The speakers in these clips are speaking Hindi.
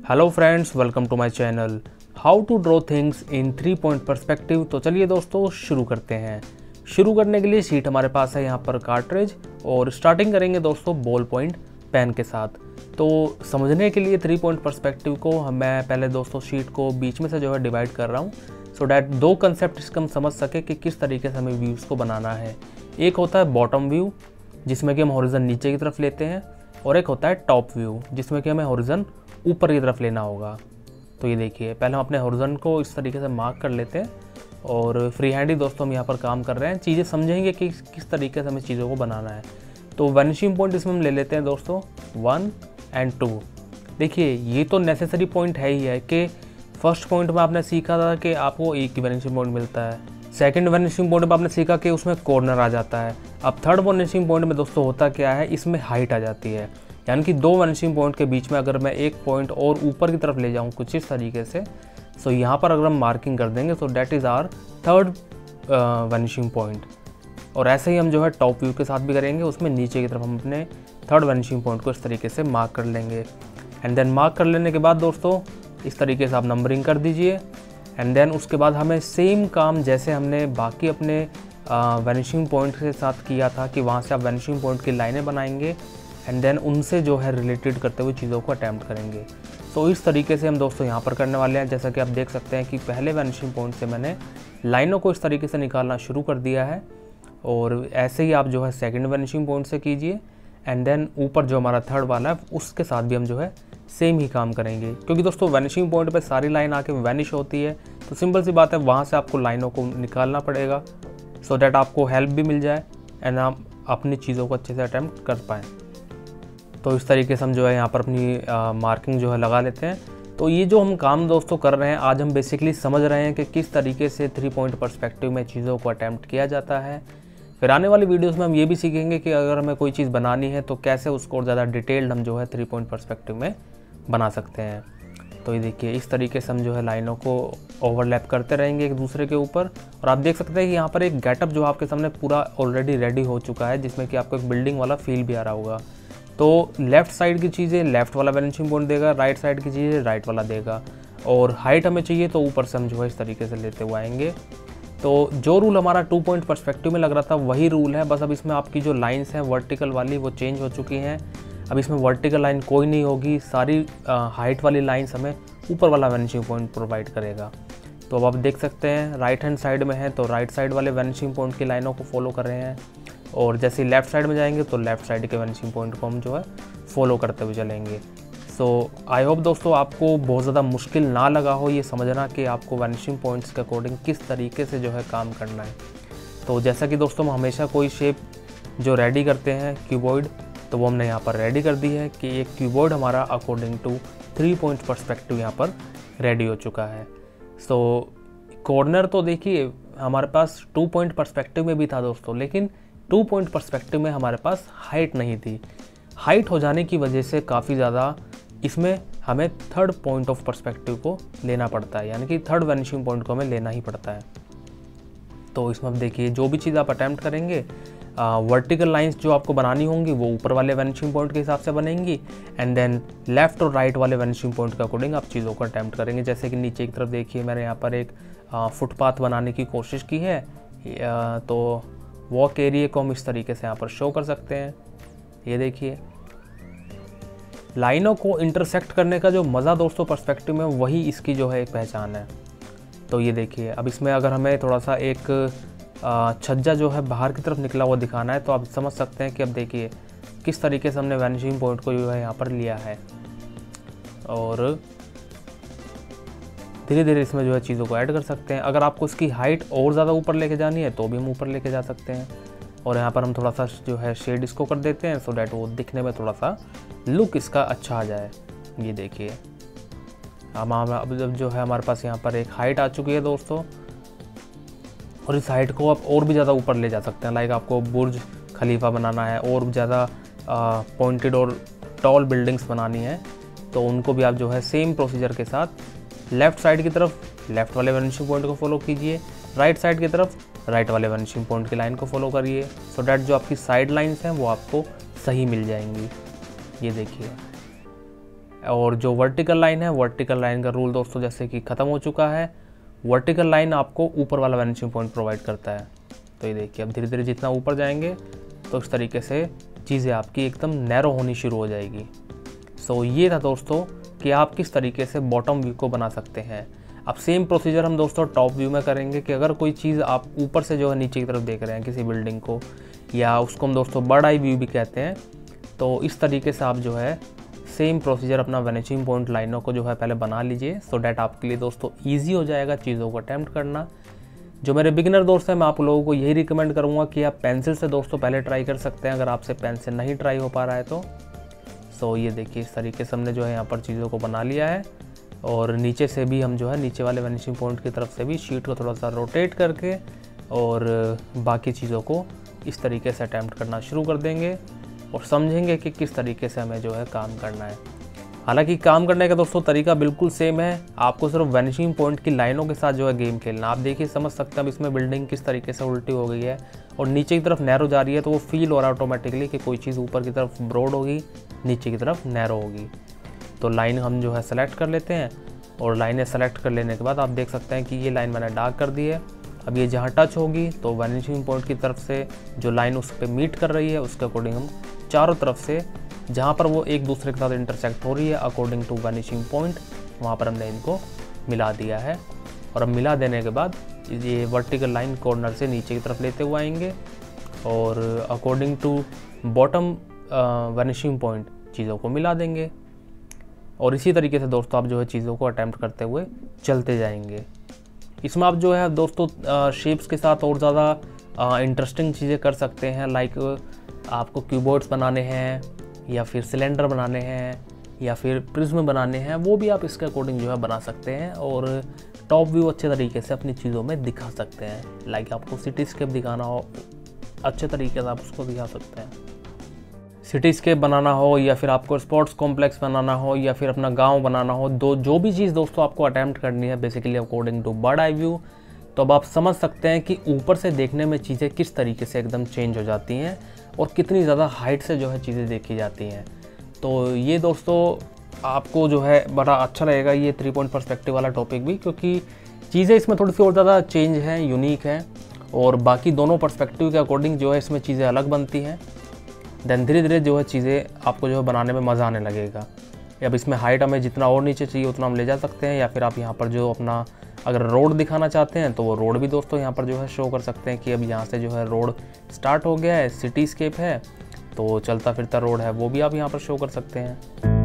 Hello friends, welcome to my channel how to draw things in 3 point perspective. तो चलिए दोस्तों शुरू करते हैं। शुरू करने के लिए शीट हमारे पास है यहाँ पर कार्ट्रिज, और स्टार्टिंग करेंगे दोस्तों बॉल पॉइंट पेन के साथ। तो समझने के लिए 3 पॉइंट पर्सपेक्टिव को मैं पहले दोस्तों शीट को बीच में से जो है डिवाइड कर रहा हूँ, सो डैट दो कंसेप्ट इसका हम समझ सके कि किस तरीके से हमें व्यूज़ को बनाना है। एक होता है बॉटम व्यू जिसमें कि हम हॉरिजन नीचे की तरफ लेते हैं, और एक होता है टॉप व्यू जिसमें कि हमें हॉरिजन ऊपर की तरफ लेना होगा। तो ये देखिए, पहले हम अपने हॉरिजन को इस तरीके से मार्क कर लेते हैं, और फ्री हैंड ही दोस्तों हम यहाँ पर काम कर रहे हैं। चीज़ें समझेंगे कि किस तरीके से हमें चीज़ों को बनाना है। तो वैनिशिंग पॉइंट इसमें हम ले लेते हैं दोस्तों 1 और 2। देखिए, ये तो नेसेसरी पॉइंट है ही है कि फर्स्ट पॉइंट में आपने सीखा था कि आपको एक ही वैनिशिंग पॉइंट मिलता है। सेकंड वैनिशिंग पॉइंट में आपने सीखा कि उसमें कॉर्नर आ जाता है। अब थर्ड वैनिशिंग पॉइंट में दोस्तों होता क्या है, इसमें हाइट आ जाती है। यानी कि दो वैनिशिंग पॉइंट के बीच में अगर मैं एक पॉइंट और ऊपर की तरफ ले जाऊं कुछ इस तरीके से, सो यहाँ पर अगर हम मार्किंग कर देंगे तो that is our third vanishing point. और ऐसे ही हम जो है टॉप व्यू के साथ भी करेंगे, उसमें नीचे की तरफ हम अपने थर्ड वैनिशिंग पॉइंट को इस तरीके से मार्क कर लेंगे। एंड देन मार्क कर लेने के बाद दोस्तों इस तरीके से आप नंबरिंग कर दीजिए। एंड देन उसके बाद हमें सेम काम जैसे हमने बाकी अपने वैनिशिंग पॉइंट के साथ किया था कि वहाँ से आप वैनिशिंग पॉइंट की लाइनें बनाएंगे, एंड देन उनसे जो है रिलेटेड करते हुए चीज़ों को अटैम्प्ट करेंगे। तो इस तरीके से हम दोस्तों यहाँ पर करने वाले हैं। जैसा कि आप देख सकते हैं कि पहले वैनिशिंग पॉइंट से मैंने लाइनों को इस तरीके से निकालना शुरू कर दिया है, और ऐसे ही आप जो है सेकंड वैनिशिंग पॉइंट से कीजिए। एंड देन ऊपर जो हमारा थर्ड वाला है उसके साथ भी हम जो है सेम ही काम करेंगे, क्योंकि दोस्तों वैनिशिंग पॉइंट पे सारी लाइन आके वैनिश होती है। तो सिंपल सी बात है, वहाँ से आपको लाइनों को निकालना पड़ेगा, सो डैट आपको हेल्प भी मिल जाए एंड आप अपनी चीज़ों को अच्छे से अटैम्प्ट कर पाएँ। तो इस तरीके से हम जो है यहाँ पर अपनी मार्किंग जो है लगा लेते हैं। तो ये जो हम काम दोस्तों कर रहे हैं, आज हम बेसिकली समझ रहे हैं कि किस तरीके से 3 पॉइंट पर्सपेक्टिव में चीज़ों को अटैम्प्ट किया जाता है। फिर आने वाली वीडियोस में हम ये भी सीखेंगे कि अगर हमें कोई चीज़ बनानी है तो कैसे उसको और ज़्यादा डिटेल्ड हम जो है 3 पॉइंट पर्सपेक्टिव में बना सकते हैं। तो ये देखिए, इस तरीके से हम जो है लाइनों को ओवरलैप करते रहेंगे एक दूसरे के ऊपर। और आप देख सकते हैं कि यहाँ पर एक गेटअप जो आपके सामने पूरा ऑलरेडी रेडी हो चुका है, जिसमें कि आपको एक बिल्डिंग वाला फील भी आ रहा होगा। तो लेफ़्ट साइड की चीज़ें लेफ़्ट वाला वैनिशिंग पॉइंट देगा, राइट साइड की चीज़ें राइट वाला देगा, और हाइट हमें चाहिए तो ऊपर से हम जो है इस तरीके से लेते हुए आएंगे। तो जो रूल हमारा 2 पॉइंट पर्सपेक्टिव में लग रहा था वही रूल है, बस अब इसमें आपकी जो लाइंस हैं वर्टिकल वाली वो चेंज हो चुकी हैं। अब इसमें वर्टिकल लाइन कोई नहीं होगी, सारी हाइट वाली लाइंस हमें ऊपर वाला वैनिशिंग पॉइंट प्रोवाइड करेगा। तो अब आप देख सकते हैं राइट हैंड साइड में है तो राइट साइड वाले वैनिशिंग पॉइंट की लाइनों को फॉलो कर रहे हैं, और जैसे लेफ़्ट साइड में जाएंगे तो लेफ़्ट साइड के वैनिशिंग पॉइंट को हम जो है फॉलो करते हुए चलेंगे। सो आई होप दोस्तों आपको बहुत ज़्यादा मुश्किल ना लगा हो ये समझना कि आपको वैनिशिंग पॉइंट्स के अकॉर्डिंग किस तरीके से जो है काम करना है। तो जैसा कि दोस्तों हम हमेशा कोई शेप जो रेडी करते हैं क्यूबॉइड, तो वो हमने यहाँ पर रेडी कर दी है कि एक क्यूबॉइड हमारा अकॉर्डिंग टू 3 पॉइंट पर्सपेक्टिव यहाँ पर रेडी हो चुका है। सो कॉर्नर तो देखिए हमारे पास 2 पॉइंट पर्सपेक्टिव में भी था दोस्तों, लेकिन 2 पॉइंट पर्सपेक्टिव में हमारे पास हाइट नहीं थी। हाइट हो जाने की वजह से काफ़ी ज़्यादा इसमें हमें थर्ड पॉइंट ऑफ पर्सपेक्टिव को लेना पड़ता है, यानी कि थर्ड वैनिशिंग पॉइंट को हमें लेना ही पड़ता है। तो इसमें अब देखिए, जो भी चीज़ आप अटैम्प्ट करेंगे, वर्टिकल लाइंस जो आपको बनानी होंगी वो ऊपर वाले वैनिशिंग पॉइंट के हिसाब से बनेंगी, एंड देन लेफ़्ट और राइट वाले वैनिशिंग पॉइंट के अकॉर्डिंग आप चीज़ों को अटैम्प्ट करेंगे। जैसे कि नीचे की तरफ देखिए, मैंने यहाँ पर एक फुटपाथ बनाने की कोशिश की है, तो वॉक एरिया को हम इस तरीके से यहाँ पर शो कर सकते हैं। ये देखिए, लाइनों को इंटरसेक्ट करने का जो मज़ा दोस्तों पर्सपेक्टिव में, वही इसकी जो है एक पहचान है। तो ये देखिए, अब इसमें अगर हमें थोड़ा सा एक छज्जा जो है बाहर की तरफ निकला हुआ दिखाना है, तो आप समझ सकते हैं कि अब देखिए किस तरीके से हमने वैनिशिंग पॉइंट को जो है यहाँ पर लिया है, और धीरे धीरे इसमें जो है चीज़ों को ऐड कर सकते हैं। अगर आपको इसकी हाइट और ज़्यादा ऊपर लेके जानी है तो भी हम ऊपर लेके जा सकते हैं, और यहाँ पर हम थोड़ा सा जो है शेड इसको कर देते हैं, सो डैट वो दिखने में थोड़ा सा लुक इसका अच्छा आ जाए। ये देखिए, अब जो है हमारे पास यहाँ पर एक हाइट आ चुकी है दोस्तों, और इस हाइट को आप और भी ज़्यादा ऊपर ले जा सकते हैं। लाइक आपको बुर्ज खलीफा बनाना है और ज़्यादा पॉइंटेड और टॉल बिल्डिंग्स बनानी है, तो उनको भी आप जो है सेम प्रोसीजर के साथ लेफ़्ट साइड की तरफ लेफ़्ट वाले वैनिशिंग पॉइंट को फॉलो कीजिए, राइट साइड की तरफ राइट वाले वैनिशिंग पॉइंट की लाइन को फॉलो करिए, सो डैट जो आपकी साइड लाइंस हैं वो आपको सही मिल जाएंगी। ये देखिए, और जो वर्टिकल लाइन है, वर्टिकल लाइन का रूल दोस्तों जैसे कि ख़त्म हो चुका है। वर्टिकल लाइन आपको ऊपर वाला वैनिशिंग पॉइंट प्रोवाइड करता है। तो ये देखिए अब धीरे धीरे जितना ऊपर जाएंगे तो इस तरीके से चीज़ें आपकी एकदम नैरो होनी शुरू हो जाएगी। सो ये था दोस्तों कि आप किस तरीके से बॉटम व्यू को बना सकते हैं। अब सेम प्रोसीजर हम दोस्तों टॉप व्यू में करेंगे कि अगर कोई चीज़ आप ऊपर से जो है नीचे की तरफ देख रहे हैं किसी बिल्डिंग को, या उसको हम दोस्तों बर्ड आई व्यू भी कहते हैं, तो इस तरीके से आप जो है सेम प्रोसीजर अपना वैनिशिंग पॉइंट लाइनों को जो है पहले बना लीजिए, सो डैट आपके लिए दोस्तों ईजी हो जाएगा चीज़ों को अटैम्प्ट करना। जो मेरे बिगिनर दोस्त हैं मैं आप लोगों को यही रिकमेंड करूँगा कि आप पेंसिल से दोस्तों पहले ट्राई कर सकते हैं, अगर आपसे पेंसिल नहीं ट्राई हो पा रहा है तो। सो ये देखिए इस तरीके से हमने जो है यहाँ पर चीज़ों को बना लिया है। और नीचे से भी हम जो है नीचे वाले वैनिशिंग पॉइंट की तरफ से भी शीट को थोड़ा सा रोटेट करके और बाकी चीज़ों को इस तरीके से अटैम्प्ट करना शुरू कर देंगे और समझेंगे कि किस तरीके से हमें जो है काम करना है। हालांकि काम करने का दोस्तों तरीका बिल्कुल सेम है, आपको सिर्फ वैनिशिंग पॉइंट की लाइनों के साथ जो है गेम खेलना। आप देखिए समझ सकते हैं अब इसमें बिल्डिंग किस तरीके से उल्टी हो गई है और नीचे की तरफ नैरो जा रही है, तो वो फील हो रहा है ऑटोमेटिकली कि कोई चीज़ ऊपर की तरफ ब्रॉड होगी, नीचे की तरफ नैरो होगी। तो लाइन हम जो है सेलेक्ट कर लेते हैं और लाइनें सेलेक्ट कर लेने के बाद आप देख सकते हैं कि ये लाइन मैंने डार्क कर दी है। अब ये जहाँ टच होगी तो वैनिशिंग पॉइंट की तरफ से जो लाइन उस पर मीट कर रही है उसके अकॉर्डिंग हम चारों तरफ से जहाँ पर वो एक दूसरे के साथ इंटरसेक्ट हो रही है अकॉर्डिंग टू वैनिशिंग पॉइंट, वहाँ पर हमने इनको मिला दिया है। और अब मिला देने के बाद ये वर्टिकल लाइन कॉर्नर से नीचे की तरफ लेते हुए आएंगे और according to bottom vanishing point चीज़ों को मिला देंगे। और इसी तरीके से दोस्तों आप जो है चीज़ों को अटैम्प्ट करते हुए चलते जाएंगे। इसमें आप जो है दोस्तों शेप्स के साथ और ज़्यादा इंटरेस्टिंग चीज़ें कर सकते हैं, लाइक आपको क्यूबॉइड्स बनाने हैं या फिर सिलेंडर बनाने हैं या फिर प्रिज्म बनाने हैं, वो भी आप इसके अकॉर्डिंग जो है बना सकते हैं और टॉप व्यू अच्छे तरीके से अपनी चीज़ों में दिखा सकते हैं। लाइक आपको सिटीस्केप दिखाना हो अच्छे तरीके से आप उसको दिखा सकते हैं। सिटीस्केप बनाना हो या फिर आपको स्पोर्ट्स कॉम्प्लेक्स बनाना हो या फिर अपना गांव बनाना हो, जो भी चीज़ दोस्तों आपको अटैम्प्ट करनी है basically according to bird eye view, तो अब आप समझ सकते हैं कि ऊपर से देखने में चीज़ें किस तरीके से एकदम चेंज हो जाती हैं और कितनी ज़्यादा हाइट से जो है चीज़ें देखी जाती हैं। तो ये दोस्तों आपको जो है बड़ा अच्छा लगेगा ये 3 पॉइंट पर्सपेक्टिव वाला टॉपिक भी, क्योंकि चीज़ें इसमें थोड़ी सी और ज़्यादा चेंज हैं, यूनिक हैं और बाकी दोनों पर्सपेक्टिव के अकॉर्डिंग जो है इसमें चीज़ें अलग बनती हैं। देन धीरे धीरे जो है चीज़ें आपको जो है बनाने में मज़ा आने लगेगा। अब इसमें हाइट हमें जितना और नीचे चाहिए उतना हम ले जा सकते हैं, या फिर आप यहाँ पर जो अपना अगर रोड दिखाना चाहते हैं तो वो रोड भी दोस्तों यहाँ पर जो है शो कर सकते हैं कि अब यहाँ से जो है रोड स्टार्ट हो गया है, सिटीस्केप है तो चलता फिरता रोड है, वो भी आप यहाँ पर शो कर सकते हैं।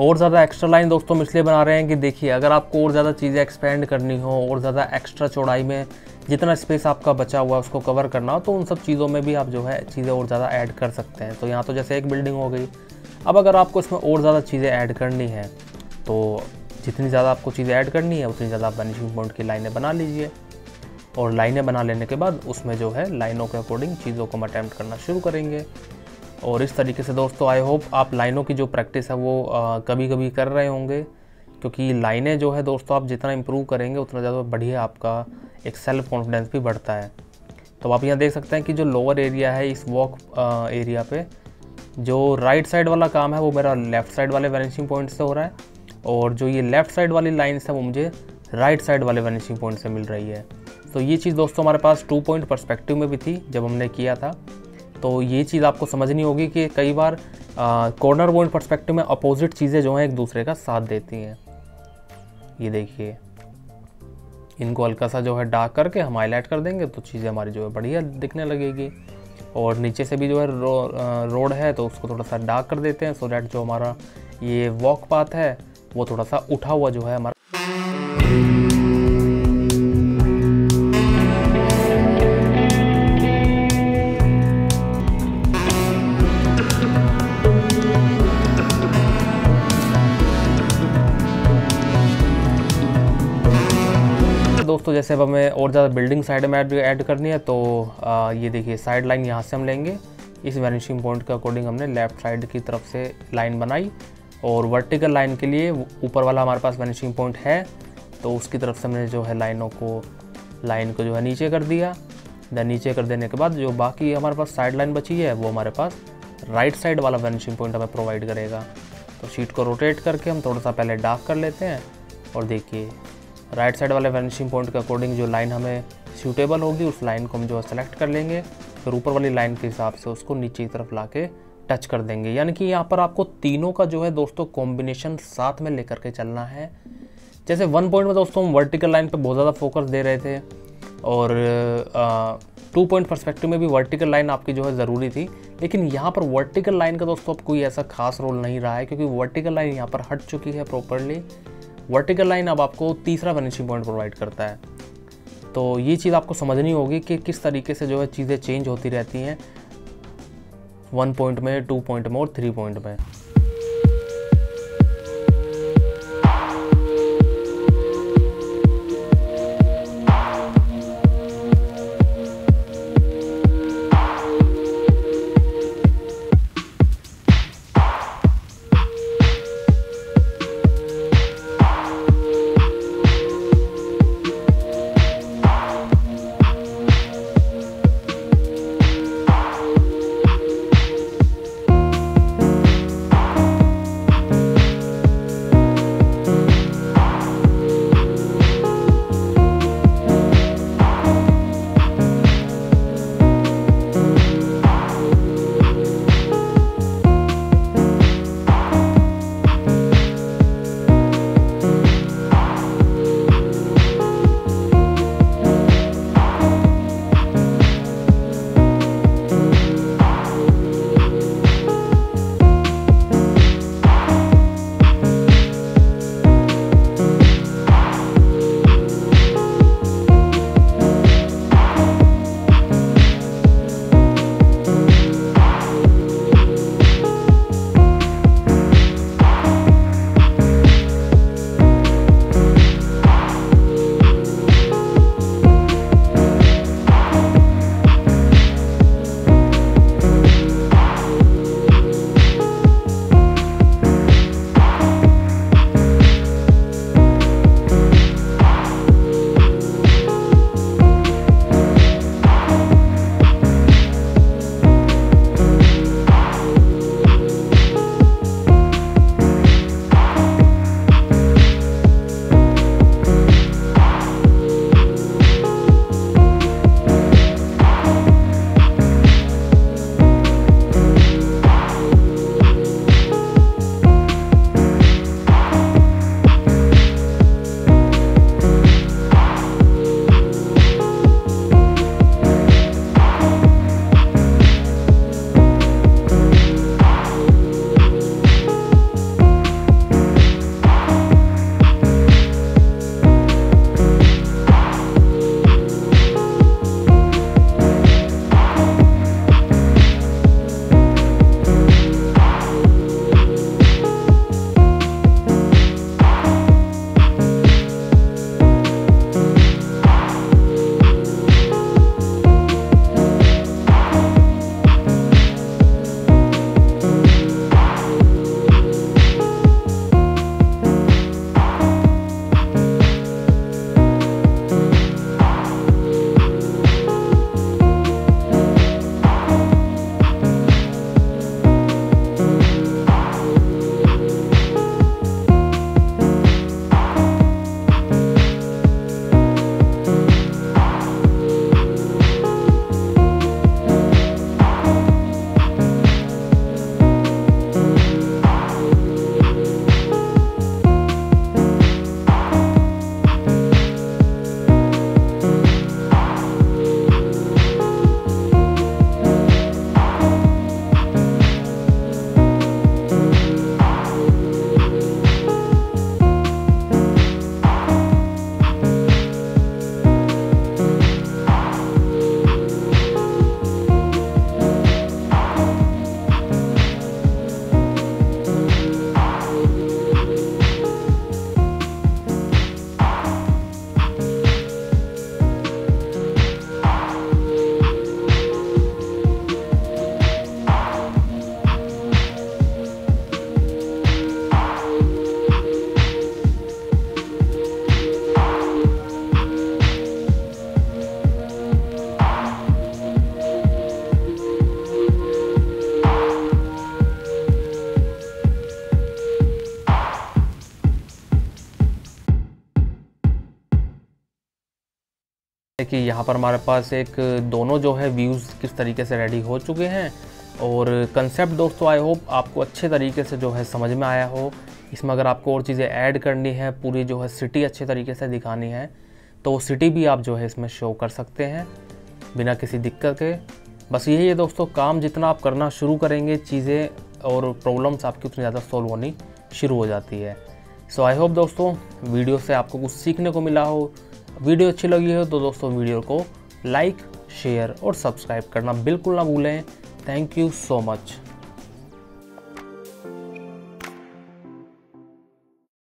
और ज़्यादा एक्स्ट्रा लाइन दोस्तों हम इसलिए बना रहे हैं कि देखिए अगर आपको और ज़्यादा चीज़ें एक्सपेंड करनी हो और ज़्यादा एक्स्ट्रा चौड़ाई में जितना स्पेस आपका बचा हुआ है उसको कवर करना हो, तो उन सब चीज़ों में भी आप जो है चीज़ें और ज़्यादा ऐड कर सकते हैं। तो यहाँ तो जैसे एक बिल्डिंग हो गई, अब अगर आपको इसमें और ज़्यादा चीज़ें ऐड करनी है तो जितनी ज़्यादा आपको चीज़ें ऐड करनी है उतनी ज़्यादा आप वैनिशिंग पॉइंट की लाइनें बना लीजिए। और लाइनें बना लेने के बाद उसमें जो है लाइनों के अकॉर्डिंग चीज़ों को हम अटैम्प्ट करना शुरू करेंगे। और इस तरीके से दोस्तों आई होप आप लाइनों की जो प्रैक्टिस है वो कभी कभी कर रहे होंगे, क्योंकि लाइनें जो है दोस्तों आप जितना इम्प्रूव करेंगे उतना ज़्यादा बढ़िया आपका एक सेल्फ कॉन्फिडेंस भी बढ़ता है। तो आप यहाँ देख सकते हैं कि जो लोअर एरिया है इस वॉक एरिया पे जो राइट साइड वाला काम है वो मेरा लेफ़्ट साइड वाले वैनिशिंग पॉइंट से हो रहा है, और जो ये लेफ़्ट साइड वाली लाइन्स है वो मुझे राइट साइड वाले वैनिशिंग पॉइंट से मिल रही है। तो ये चीज़ दोस्तों हमारे पास 2 पॉइंट पर्सपेक्टिव में भी थी जब हमने किया था। तो ये चीज़ आपको समझनी होगी कि कई बार कॉर्नर पॉइंट पर्सपेक्टिव में अपोजिट चीज़ें जो हैं एक दूसरे का साथ देती हैं। ये देखिए, इनको हल्का सा जो है डार्क करके हम हाईलाइट कर देंगे तो चीज़ें हमारी जो है बढ़िया दिखने लगेगी। और नीचे से भी जो है रोड है तो उसको थोड़ा सा डार्क कर देते हैं, सो डैट जो हमारा ये वॉक पाथ है वो थोड़ा सा उठा हुआ जो है हमारा। दोस्तों जैसे अब हमें और ज़्यादा बिल्डिंग साइड में ऐड करनी है तो ये देखिए साइड लाइन यहाँ से हम लेंगे। इस वैनिशिंग पॉइंट के अकॉर्डिंग हमने लेफ़्ट साइड की तरफ से लाइन बनाई, और वर्टिकल लाइन के लिए ऊपर वाला हमारे पास वैनिशिंग पॉइंट है तो उसकी तरफ से हमने जो है लाइन को जो है नीचे कर दिया। देन नीचे कर देने के बाद जो बाकी हमारे पास साइड लाइन बची है वो हमारे पास राइट साइड वाला वैनिशिंग पॉइंट हमें प्रोवाइड करेगा। तो शीट को रोटेट करके हम थोड़ा सा पहले डार्क कर लेते हैं, और देखिए राइट साइड वाले वैनिशिंग पॉइंट के अकॉर्डिंग जो लाइन हमें सूटेबल होगी उस लाइन को हम जो है सेलेक्ट कर लेंगे, फिर ऊपर वाली लाइन के हिसाब से उसको नीचे की तरफ ला के टच कर देंगे। यानी कि यहाँ पर आपको तीनों का जो है दोस्तों कॉम्बिनेशन साथ में लेकर के चलना है। जैसे 1 पॉइंट में दोस्तों हम वर्टिकल लाइन पे बहुत ज़्यादा फोकस दे रहे थे, और 2 पॉइंट पर्सपेक्टिव में भी वर्टिकल लाइन आपकी जो है ज़रूरी थी, लेकिन यहाँ पर वर्टिकल लाइन का दोस्तों अब कोई ऐसा खास रोल नहीं रहा है, क्योंकि वर्टिकल लाइन यहाँ पर हट चुकी है प्रॉपरली। वर्टिकल लाइन अब आपको तीसरा वैनिशिंग पॉइंट प्रोवाइड करता है। तो ये चीज़ आपको समझनी होगी कि किस तरीके से जो है चीज़ें चेंज होती रहती हैं 1 पॉइंट में, 2 पॉइंट में और 3 पॉइंट में। कि यहाँ पर हमारे पास एक दोनों जो है व्यूज़ किस तरीके से रेडी हो चुके हैं। और कंसेप्ट दोस्तों आई होप आपको अच्छे तरीके से जो है समझ में आया हो। इसमें अगर आपको और चीज़ें ऐड करनी है, पूरी जो है सिटी अच्छे तरीके से दिखानी है, तो वो सिटी भी आप जो है इसमें शो कर सकते हैं बिना किसी दिक्कत के। बस यही है दोस्तों, काम जितना आप करना शुरू करेंगे, चीज़ें और प्रॉब्लम्स आपकी उतनी ज़्यादा सॉल्व होनी शुरू हो जाती है। सो आई होप दोस्तों वीडियो से आपको कुछ सीखने को मिला हो। वीडियो अच्छी लगी हो तो दोस्तों वीडियो को लाइक, शेयर और सब्सक्राइब करना बिल्कुल ना भूलें। Thank you so much.